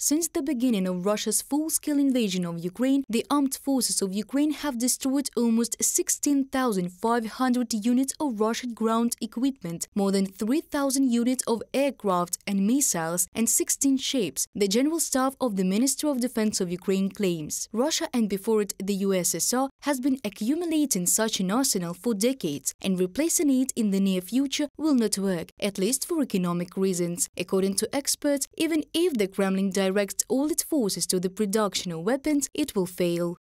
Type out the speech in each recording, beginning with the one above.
Since the beginning of Russia's full-scale invasion of Ukraine, the armed forces of Ukraine have destroyed almost 16,500 units of Russian ground equipment, more than 3,000 units of aircraft and missiles, and 16 ships, the General Staff of the Ministry of Defense of Ukraine claims. Russia, and before it the USSR, has been accumulating such an arsenal for decades, and replacing it in the near future will not work, at least for economic reasons. According to experts, even if the Kremlin directs all its forces to the production of weapons, it will fail.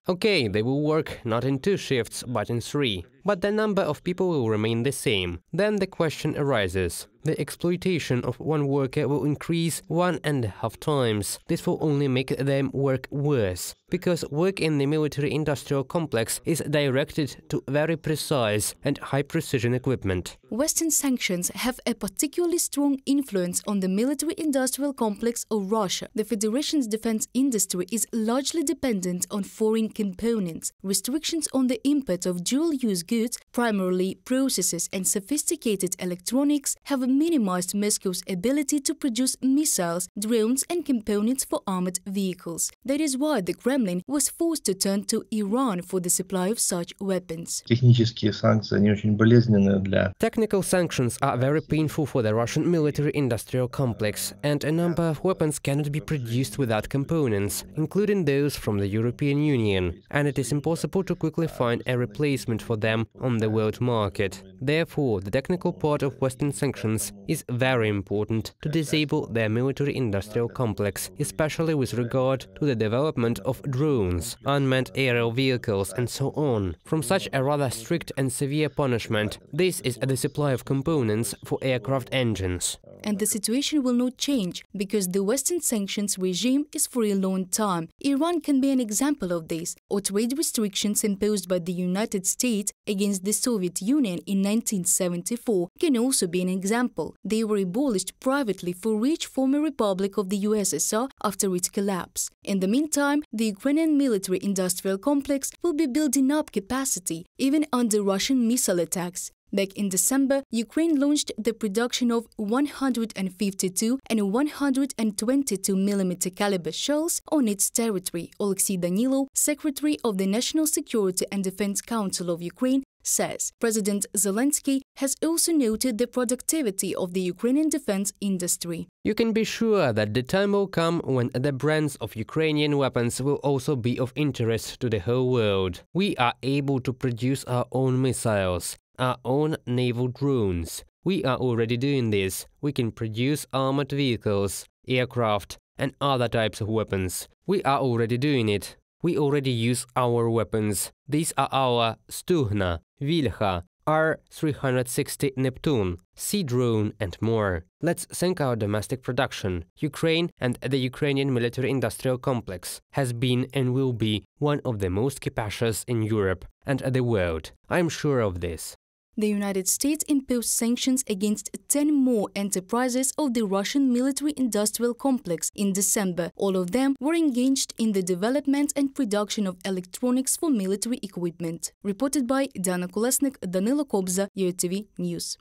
Okay, they will work not in 2 shifts, but in 3. But the number of people will remain the same. Then the question arises. The exploitation of one worker will increase 1.5 times. This will only make them work worse, because work in the military-industrial complex is directed to very precise and high-precision equipment. Western sanctions have a particularly strong influence on the military-industrial complex of Russia. The Federation's defense industry is largely dependent on foreign components. Restrictions on the import of dual-use goods, primarily processors and sophisticated electronics, have minimized Moscow's ability to produce missiles, drones and components for armored vehicles. That is why the Kremlin was forced to turn to Iran for the supply of such weapons. Technical sanctions are very painful for the Russian military-industrial complex, and a number of weapons cannot be produced without components, including those from the European Union, and it is impossible to quickly find a replacement for them on the world market. Therefore, the technical part of Western sanctions is very important to disable their military-industrial complex, especially with regard to the development of drones, unmanned aerial vehicles and so on. From such a rather strict and severe punishment, this is the supply of components for aircraft engines. And the situation will not change, because the Western sanctions regime is for a long time. Iran can be an example of this, or trade restrictions imposed by the United States against the Soviet Union in 1974 can also be an example. They were abolished privately for each former republic of the USSR after its collapse. In the meantime, the Ukrainian military-industrial complex will be building up capacity, even under Russian missile attacks. Back in December, Ukraine launched the production of 152 and 122 mm caliber shells on its territory. Alexei Danilov, Secretary of the National Security and Defense Council of Ukraine, says. President Zelensky has also noted the productivity of the Ukrainian defense industry. You can be sure that the time will come when the brands of Ukrainian weapons will also be of interest to the whole world. We are able to produce our own missiles, our own naval drones. We are already doing this. We can produce armored vehicles, aircraft, and other types of weapons. We are already doing it. We already use our weapons. These are our Stugna, Vilha, R-360 Neptune, Sea Drone and more. Let's thank our domestic production. Ukraine and the Ukrainian military-industrial complex has been and will be one of the most capacious in Europe and the world. I'm sure of this. The United States imposed sanctions against 10 more enterprises of the Russian military-industrial complex in December. All of them were engaged in the development and production of electronics for military equipment. Reported by Dana Kolesnik, Danilo Kobza, UATV News.